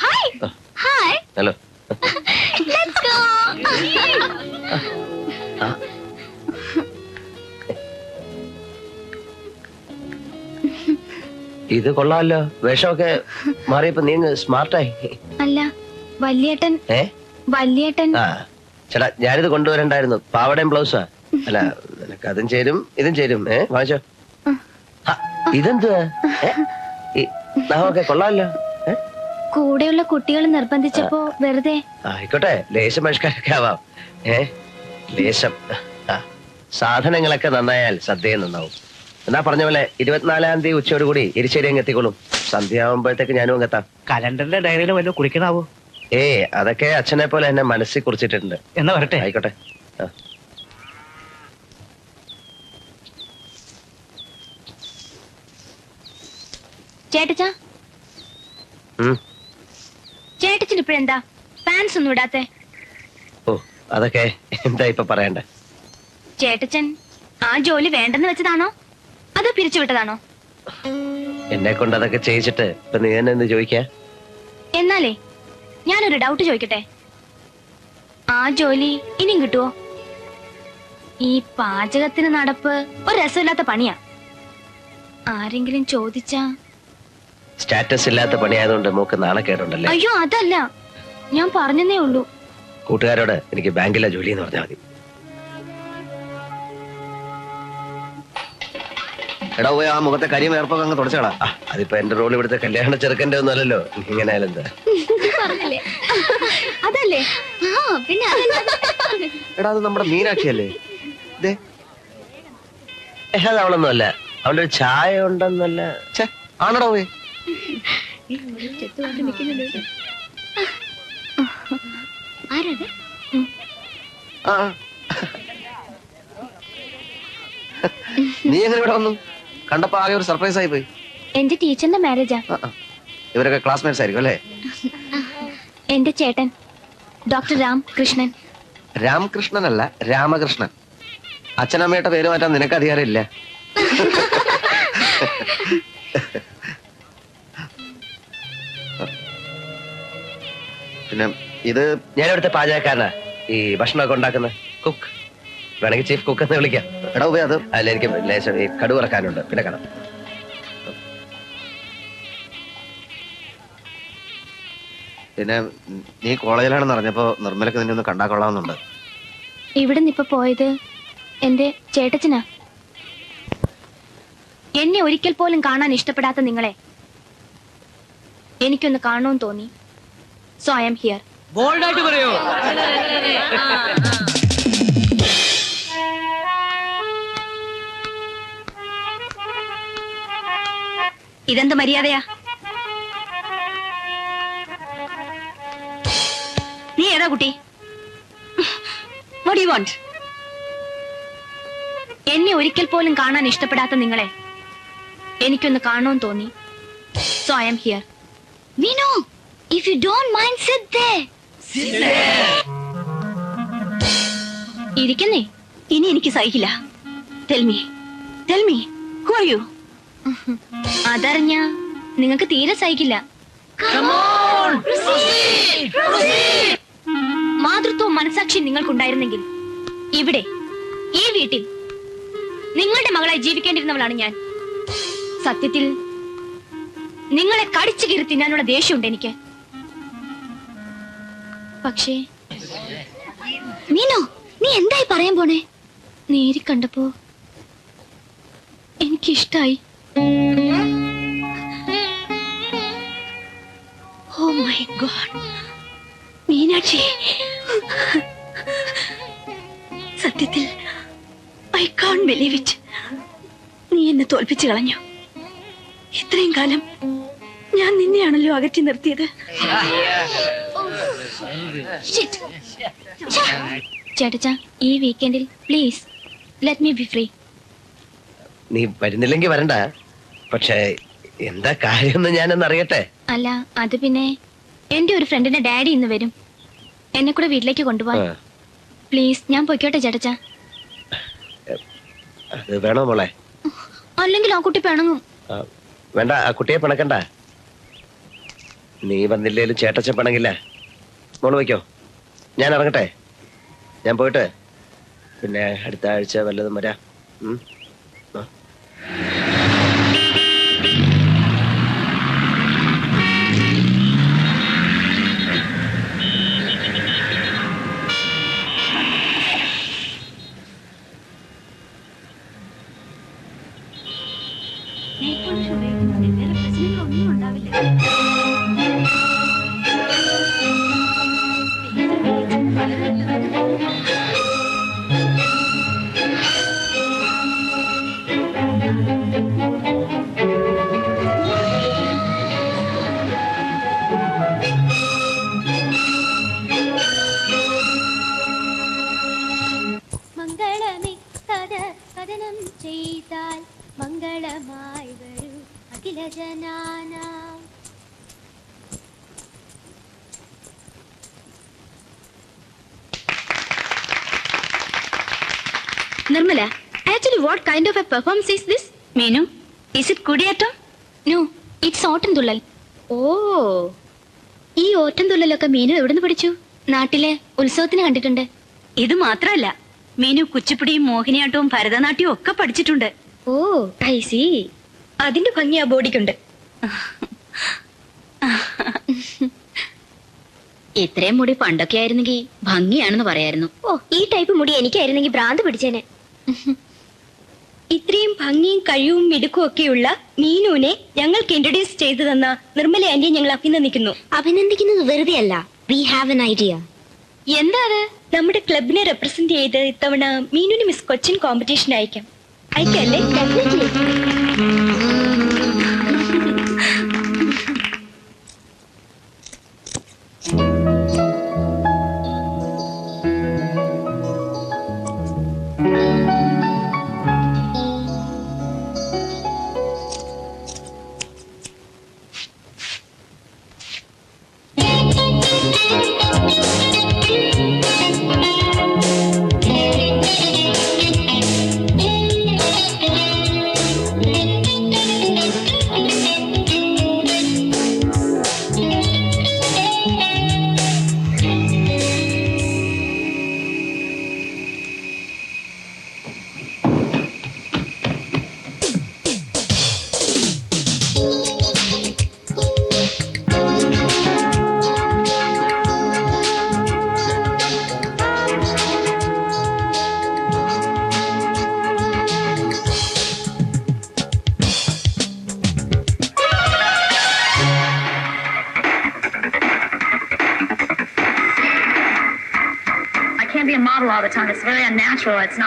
Hi hi hello. Let's go. ഇത് കൊള്ളാമല്ലോ. വേഷമൊക്കെ മാറിയപ്പോ നീ സ്മാർട്ടായി. അല്ല വല്യേട്ടൻ. വല്യേട്ടൻ. ആ ചേട്ടാ, ഞാനിത് കൊണ്ടുവരണ്ടായിരുന്നു. പാവടയും ബ്ലൗസാ. അല്ല നിനക്ക് അതും ചേരും ഇതും ചേരും. വാങ്ങിച്ചോ. ഇതെന്തുവാ? നമുക്ക് കൊള്ളാമല്ലോ. കൂടെയുള്ള കുട്ടികൾ നിർബന്ധിച്ചപ്പോ വെറുതെ. ആയിക്കോട്ടെ, ലേശം പരിഷ്കാരൊക്കെ ആവാം. ലേശം. സാധനങ്ങളൊക്കെ നന്നായാൽ സദ്യയും നന്നാവും. എന്നാ പറഞ്ഞ പോലെ 24-ാം തീയതി ഉച്ചയോടുകൂടി എരിശ്ശേരി അങ്ങ് എത്തിക്കോളും. സന്ധ്യ ആവുമ്പോഴത്തേക്ക് ഞാനും അങ്ങ് എത്താം. കലണ്ടറിന്റെ ഡയറിയിൽ വല്ലതും കുറിക്കണാവോ? അതൊക്കെ അച്ഛനെ പോലെ എന്നെ മനസ്സിൽ കുറിച്ചിട്ടുണ്ട്. എന്നാ വരട്ടെ. ആയിക്കോട്ടെ. ചേട്ടച്ചാ, ചേട്ടച്ചൻ ഇപ്പഴെന്താ പാൻസ് ഒന്നും ഇടാത്തെ? ഓ, അതൊക്കെ എന്താ ഇപ്പൊ പറയണ്ടേ? ചേട്ടച്ചൻ ആ ജോലി വേണ്ടെന്ന് വെച്ചതാണോ അതോ പിരിച്ചുവിട്ടതാണോ? എന്നെ കൊണ്ട് അതൊക്കെ ചെയ്യിച്ചിട്ട് ഇപ്പൊ നീ തന്നെ എന്ത് ചോദിക്കാ? എന്നാലേ ഞാനൊരു ഡൗട്ട് ചോദിക്കട്ടെ. ആ ജോലി ഇനിയും കിട്ടുവോ? ഈ പാചകത്തിന് നടപ്പ് ഒരു രസമില്ലാത്ത പണിയാ. ആരെങ്കിലും ചോദിച്ചാ? സ്റ്റാറ്റസ് ഇല്ലാത്ത പണിയായതുകൊണ്ട് മൂക്ക് നാണക്കേടുണ്ടല്ലേ? അയ്യോ അതല്ല, ഞാൻ പറഞ്ഞതേ ഉള്ളൂ. കൂട്ടുകാരോട് എനിക്ക് ബാങ്കിലെ ജോലി എന്ന് പറഞ്ഞാൽ മതി. എടാ പോയി ആ മുഖത്തെ കരിയും ഏർപ്പൊക്കെ അങ്ങ് തുടച്ചോളാം. അതിപ്പോ എന്റെ റോൾ ഇവിടുത്തെ കല്യാണ ചെറുക്കന്റെ ഒന്നും അല്ലല്ലോ. ഇങ്ങനെ ആയാലും എന്താ? അതല്ലേ? പിന്നെ എടാ അത് നമ്മുടെ മീനാക്ഷി അല്ലേ? അത് അവളൊന്നും അല്ല. അവളുടെ ഒരു ചായ ഉണ്ടെന്നല്ല. ആണോടാ പോയി? നീ എങ്ങനെ ഇവിടെ വന്നു? കണ്ടപ്പോ ആകെ ഒരു സർപ്രൈസ് ആയി പോയി. എന്റെ ടീച്ചറിന്റെ മാരേജാ. ഇവരൊക്കെ ക്ലാസ്മേറ്റ്സ് ആയിരിക്കും അല്ലേ? എന്റെ ചേട്ടൻ ഡോക്ടർ രാംകൃഷ്ണൻ. രാമകൃഷ്ണൻ അല്ല, രാമകൃഷ്ണൻ. അച്ഛനമ്മയുടെ പേര് മാറ്റാൻ നിനക്ക് അധികാരമില്ല. പിന്നെ ഇത് ഞാൻ ഇവിടുത്തെ പാചകക്കാരനാ. ഈ ഭക്ഷണമൊക്കെ ഉണ്ടാക്കുന്ന കുക്ക്. വേണമെങ്കിൽ ചീഫ് കുക്ക് എന്ന് വിളിക്കാം. എടാ പോയി അത് അല്ല, എനിക്ക് ലേശം ഈ കടു ഇറക്കാനുണ്ട്. പിന്നെ കാണാം. പിന്നെ നീ കോളേജിലാണെന്ന് അറിഞ്ഞപ്പോ നിർമ്മലക്ക് നിന്നെ ഒന്ന് കണ്ടാ കൊള്ളാവുന്നുണ്ട്. ഇവിടെ നിപ്പോ പോയത് എന്റെ ചേട്ടച്ചനാ. എന്നെ ഒരിക്കൽ പോലും കാണാൻ ഇഷ്ടപ്പെടാത്ത നിങ്ങളെ എനിക്കൊന്ന് കാണണമെന്ന് തോന്നി. So I am here. ബോൾഡായിട്ട് പറയോ? ഇതെന്ത് മര്യാദയാ? നീ ഏതാ കുട്ടി? What do you want? എന്നെ ഒരിക്കൽ പോലും കാണാൻ ഇഷ്ടപ്പെടാത്ത നിങ്ങളെ എനിക്കൊന്ന് കാണണമെന്ന് തോന്നി. So I am here. Vinu, if you don't mind, sit there. ഇരിക്കുന്നേ. ഇനി എനിക്ക് സഹിക്കില്ല. Tell me, who are you? അതറിഞ്ഞ നിങ്ങൾക്ക് തീരെ സഹിക്കില്ല. മാതൃത്വവും മനസാക്ഷി നിങ്ങൾക്കുണ്ടായിരുന്നെങ്കിൽ ഇവിടെ ഈ വീട്ടിൽ നിങ്ങളുടെ മകളായി ജീവിക്കേണ്ടിരുന്നവളാണ് ഞാൻ. സത്യത്തിൽ നിങ്ങളെ കടിച്ചു കീറി തിന്നാനുള്ള ദേഷ്യമുണ്ട് എനിക്ക്. പക്ഷേ മീനോ, നീ എന്തായി പറയാൻ പോണേ? നേരി കണ്ടപ്പോ എനിക്കിഷ്ടായി. ഓ മൈ ഗോഡ് മീനാക്ഷി, സത്യത്തിൽ ഐ കാൺട്ട് ബിലീവ് ഇറ്റ്. നീ എന്നെ തോൽപ്പിച്ചു കളഞ്ഞു. ഇത്രയും കാലം ഞാൻ നിന്നെയാണല്ലോ അകറ്റി നിർത്തിയത്. ചേട്ടച്ചാ, ഈ വീക്കെൻഡിൽ please let me be free. നീ വരുന്നില്ലെങ്കിൽ വരണ്ട. പക്ഷേ എന്താ കാര്യം ഞാനൊന്ന് അറിയട്ടെ. അല്ല, അത് പിന്നെ എന്റെ ഒരു ഫ്രണ്ടിന്റെ ഡാഡി ഇന്ന് വരും. എന്നെ കൂടെ വീട്ടിലേക്ക് കൊണ്ടുപോവാൻ. പ്ലീസ്, ഞാൻ പൊയ്ക്കോട്ടെ ചേട്ടച്ചാ. അത് വേണോ മോളെ? അല്ലെങ്കിൽ ആ കുട്ടി പിണങ്ങും. വേണ്ട, ആ കുട്ടിയെ പിണക്കണ്ട. നീ വന്നില്ലേലും ചേട്ടച്ച പിണങ്ങില്ല. മോള് വയ്ക്കോ, ഞാൻ ഇറങ്ങട്ടെ. ഞാൻ പോയിട്ട് പിന്നെ അടുത്ത ആഴ്ച വല്ലതും വരാം. ആ. വേറെ പ്രശ്നങ്ങളൊന്നും ഉണ്ടാവില്ല. കഥനം ചെയ്താൽ മംഗളമായി വരൂ അഖില ജനാനാം. Nirmala, actually what kind of a performance is this? Meenu, is it Kudiyattam? No, it's Ottamthullal. ഓ, ഈ ഓട്ടംതുള്ളലൊക്കെ മീനു എവിടുന്ന് പഠിച്ചു? നാട്ടിലെ ഉത്സവത്തിന് കണ്ടിട്ടുണ്ട്. ഇത് മാത്രമല്ല, മീനു കുച്ചിപ്പുടിയും മോഹിനിയാട്ടവും ഭരതനാട്യവും ഒക്കെ പഠിച്ചിട്ടുണ്ട്. ഓ, ഐ സി. അതിന്റെ ഭംഗി ആ ബോഡിക്കുണ്ട്. ഇത്രയും മുടി പണ്ടൊക്കെ ആയിരുന്നെങ്കിൽ ഭംഗിയാണെന്ന് പറയായിരുന്നു. ഓ, ഈ ടൈപ്പ് മുടി എനിക്കായിരുന്നെങ്കിൽ ഭ്രാന്ത് പിടിച്ചേനെ. ഇത്രയും ഭംഗിയും കഴിവും മിടുക്കും ഒക്കെയുള്ള മീനുവിനെ ഞങ്ങൾക്ക് ഇൻട്രൊഡ്യൂസ് ചെയ്തു തന്ന നിർമ്മല ആന്റിയെ ഞങ്ങൾ അഭിനന്ദിക്കുന്നു. അഭിനന്ദിക്കുന്നത് വെറുതെ അല്ല. We have an idea. എന്താ അത്? നമ്മുടെ ക്ലബിനെ റെപ്രസെന്റ് ചെയ്ത് ഇത്തവണ മീനുവിന് മിസ് കൊച്ചിൻ കോമ്പറ്റീഷൻ അയക്കാം. അയക്കല്ലേ? Be a model all the time. It's very unnatural. It's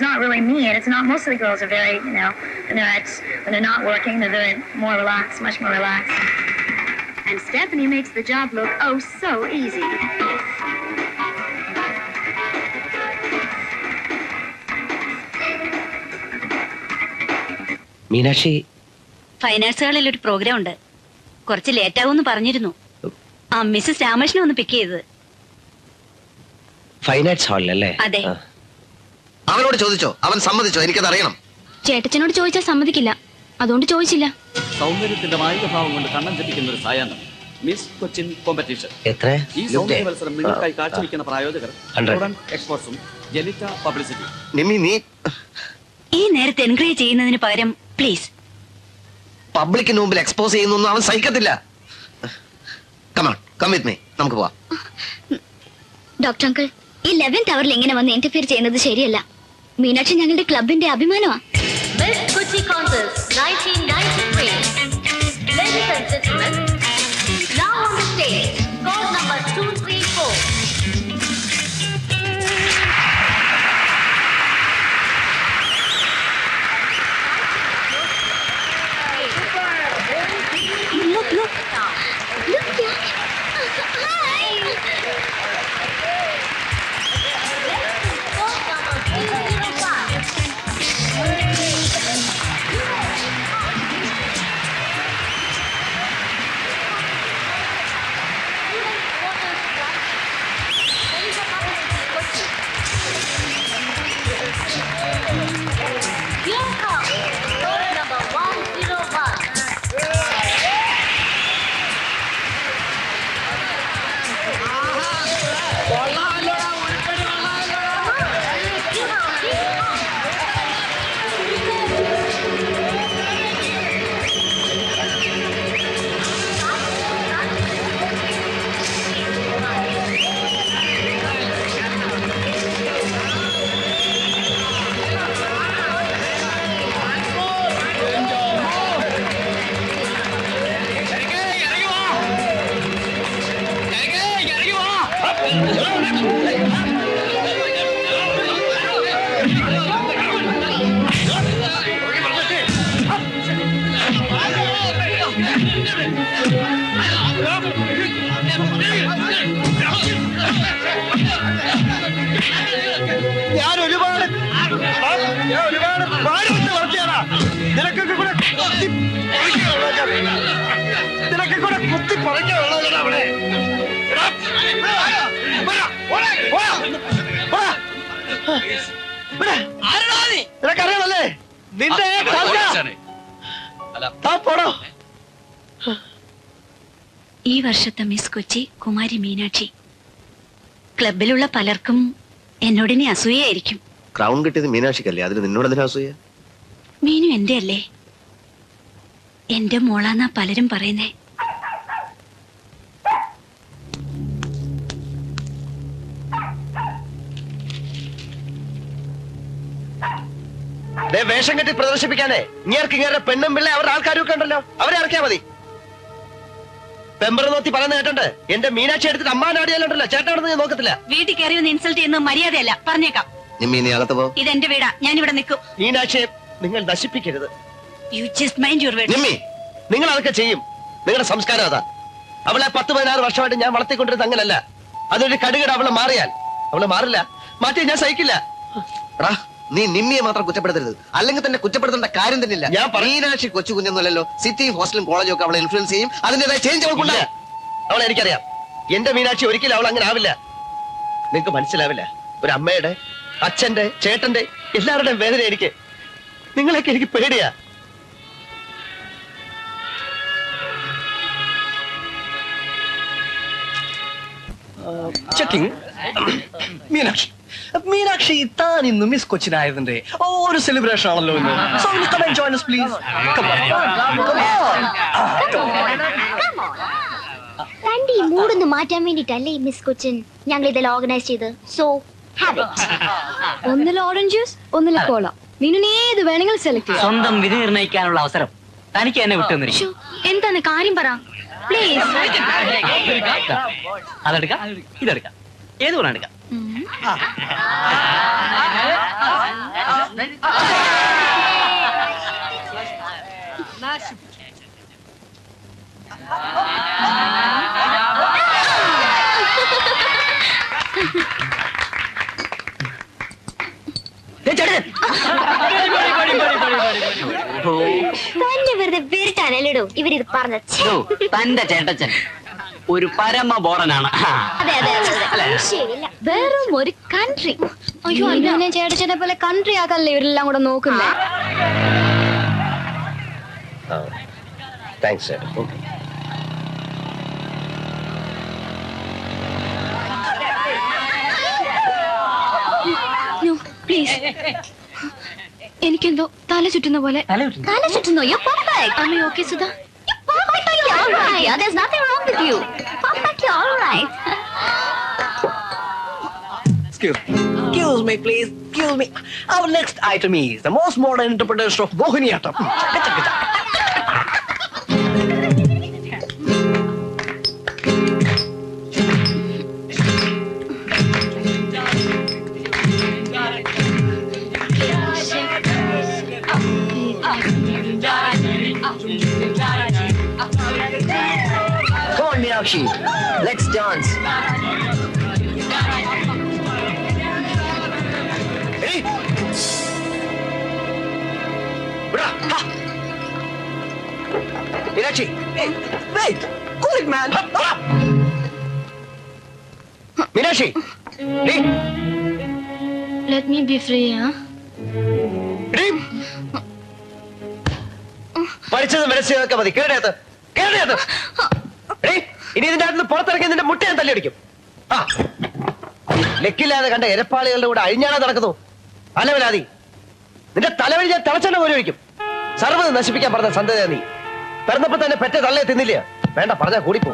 not really me. And it's not. Most of the girls are very, when they're not working, they're very more relaxed, much more relaxed. And Stephanie makes the job look oh so easy. Meenakshi, fine ആർട്സുകളിൽ ഒരു program ഉണ്ട്. കുറച്ച് late ആവുമെന്ന് പറഞ്ഞിരുന്നു. ആ Mrs Ramakrishnan ഒന്ന് pick ചെയ്തത്. Fine arts ഹാളിലല്ലേ? അതെ. അവനോട് ചോദിച്ചോ? അവൻ സമ്മതിച്ചോ? എനിക്കത് അറിയണം. ചേട്ടച്ചനോട് ചോദിച്ചാൽ സമ്മതിക്കില്ല, അതുകൊണ്ട് ചോദിച്ചില്ല. സൗന്ദര്യത്തിന്റെ മായികഭാവം കൊണ്ട് കണ്ണം തെറ്റിക്കുന്ന ഒരു സായാഹ്നം മിസ് കൊച്ചിൻ കോമ്പറ്റീഷൻ. എത്ര? ഈ സൗന്ദര്യ മത്സരം നിങ്ങൾക്കായി കാഴ്ചവെക്കുന്ന പ്രായോജകർ എക്സ്പോർട്സും ജലിറ്റ പബ്ലിസിറ്റി. നിമ്മി, നീ ഈ നേരത്തെ എൻകറേജ് ചെയ്യുന്നതിന് പകരം പ്ലീസ് പബ്ലിക്കിന് മുമ്പിൽ എക്സ്പോസ് ചെയ്യുന്നൊന്നും അവൻ സഹിക്കത്തില്ല. കമോൺ, കം വിത്ത് മീ, നമുക്ക് പോവാം. ഡോക്ടർ അങ്കിൾ, ഈ 11th അവറിൽ ഇങ്ങനെ വന്ന് ഇന്റർഫിയർ ചെയ്യുന്നത് ശരിയല്ല. മീനാക്ഷി ഞങ്ങളുടെ ക്ലബിന്റെ അഭിമാനമാണ്. Miss Kochi Contest 1993. Ladies and gentlemen, now on the stage, call number 234. Look, look. Look, Jack. Hi. Call number 305. ഞാൻ ഒരുപാട് പാടുപെട്ട് വളർത്തിയാടാ. നിനക്കൊക്കെ കൂടെ കുത്തി പറിക്കാനുള്ളതാ അവിടെ. നിനക്കറിയാമല്ലേ നിന്റെ പോടോ. ഈ വർഷത്തെ മിസ് കൊച്ചി കുമാരി മീനാക്ഷി. ക്ലബിലുള്ള പലർക്കും എന്നോടിനി അസൂയായിരിക്കും. ക്രൗൺ കിട്ടിയത് മീനാക്ഷിക്കല്ലേ, അതിന് നിന്നോട് എന്തിനാ അസൂയ? മീനു എന്റെ അല്ലേ? എന്റെ മോളാന്നാ പലരും പറയുന്നേ. വേഷം കെട്ടി പ്രദർശിപ്പിക്കാനേ ഇങ്ങേരുടെ പെണ്ണും പിള്ളേ അവരുടെ ആൾക്കാരും ഒക്കെ ഉണ്ടല്ലോ, അവരെ ഇറക്കിയാ മതി. പെമ്പർ നോത്തി പറയുന്ന കേട്ടുണ്ട്. എന്റെ മീനാക്ഷി എടുത്തിട്ട് അമ്മാനാടിയാലുണ്ടല്ലോ, ചേട്ടാണെന്ന് ഞാൻ നോക്കത്തില്ല. വീട്ടിൽ കയറി ഒന്ന് ഇൻസൾട്ട് ചെയ്യുന്നത് മര്യാദയല്ല, പറഞ്ഞേക്കാം. ഇതെന്റെ വീടാ, ഞാനിവിടെ നിൽക്കും. മീനാക്ഷിയെ നിങ്ങൾ നശിപ്പിക്കരുത്. You just mind your words. നിങ്ങൾ അതൊക്കെ ചെയ്യും, നിങ്ങളുടെ സംസ്കാരം അതാ. അവളെ 10-16 വർഷമായിട്ട് ഞാൻ വളർത്തിക്കൊണ്ടിരുന്നത് അങ്ങനല്ല. അതൊരു കടുകട അവളെ മാറിയാൽ അവള് മാറില്ല, മാറ്റി ഞാൻ സഹിക്കില്ല. നീ നിമ്മിയെ മാത്രം കുറ്റപ്പെടുത്തരുത്, അല്ലെങ്കിൽ തന്നെ കുറ്റപ്പെടുത്തേണ്ട കാര്യം തന്നെ ഇല്ല. ഞാൻ മീനാക്ഷി കൊച്ചു കുഞ്ഞൊന്നുമല്ലോ. സിറ്റി ഹോസ്റ്റലും കോളേജും ഒക്കെ അവളെ ഇൻഫ്ലുവൻസ് ചെയ്യും, അതിന്റേതായ ചേഞ്ച് അവൾക്കുണ്ട്. അവളെ എനിക്കറിയാം. എന്റെ മീനാക്ഷി ഒരിക്കലും അവൾ അങ്ങനെ ആവില്ല. നിങ്ങക്ക് മനസ്സിലാവില്ല. ഒരു അമ്മയുടെ, അച്ഛന്റെ, ചേട്ടന്റെ എല്ലാവരുടെയും വേദന എനിക്ക്. നിങ്ങളൊക്കെ എനിക്ക് പേടിയാ. ചെക്കിംഗ്. മീനാക്ഷി താൻ ഇന്ന് മിസ് കൊച്ചിനായതിന്റെ ഒരു സെലിബ്രേഷൻ ആണല്ലോ ഇന്ന്. So will you come and join us, please? Come on. തന്റെ ഈ മൂടൊന്ന് മാറ്റാൻ വേണ്ടിട്ടല്ലേ മിസ് കൊച്ചിൻ ഞങ്ങൾ ഇതെല്ലാം ഓർഗനൈസ് ചെയ്ത്. So have it. ഒന്നിൽ ഓറഞ്ച് ജ്യൂസ്, ഒന്നിൽ കോള. മീനിന് ഏത് വേണമെങ്കിലും സെലക്ട് ചെയ്യാം. സ്വന്തം വിധി നിർണ്ണയിക്കാനുള്ള അവസരം തനിക്ക് എന്നെ വിട്ടുവന്നിരിക്കും. എന്താണ് കാര്യം പറ പ്ലീസ്. അതെടുക്കാം, ഇതെടുക്കാം, ഏത് വേണം എടുക്കാം. തന്നെ വെറുതെ വീട്ടാനല്ലേടോ ഇവരിത് പറഞ്ഞ. തന്റെ ചേട്ടച്ചൻ ഒരു പരമ ബോറനാണ്. അതെ അതെ അതെ, ശരിയല്ല. വെറും ഒരു കൺട്രി. അയ്യോ അല്ല, ചേട്ടച്ചനെ പോലെ കൺട്രി ആക്കല്ലേ ഇവരെല്ലാം കൂടെ നോക്കുന്നേ. താങ്ക്സ് ചേട്ടാ. പ്ലീസ്. എനിക്കെന്തോ തല ചുറ്റുന്ന പോലെ. തല ചുറ്റുന്നോ? Am I okay, Sudha? Perfectly all right. There's nothing wrong with you. Perfectly all right. Excuse me, please. Excuse me. Our next item is the most modern interpretation of Mohiniyattam. Come on, Meenakshi. Let's dance. Hey! Meenakshi! Hey, wait! Cool it, man. Meenakshi! Hey! Let me be free, huh? Hey! പഠിച്ചത് മനസ്സിലാക്കാൻ മതി. കേടേത്ത് കേടേത്ത്. ഇനി ഇതിന്റെ അകത്ത് പുറത്തിറക്കി നിന്റെ മുട്ട ഞാൻ തല്ലിയടിക്കും. ആ ലെക്കില്ലാതെ കണ്ട എരപ്പാളികളുടെ കൂടെ അഴിഞ്ഞാണോ നടക്കുന്നു? അലവലാതി. നിന്റെ തലവഴി ഞാൻ തിളച്ചെണ്ണ പോലെ ഒഴിക്കും. സർവ്വത് നശിപ്പിക്കാൻ പറഞ്ഞ സന്തതിയാ നീ. പിറന്നപ്പോ തന്നെ പെറ്റ തള്ളയെ തിന്നില്ല. വേണ്ട പറഞ്ഞാ കൂടിപ്പോ.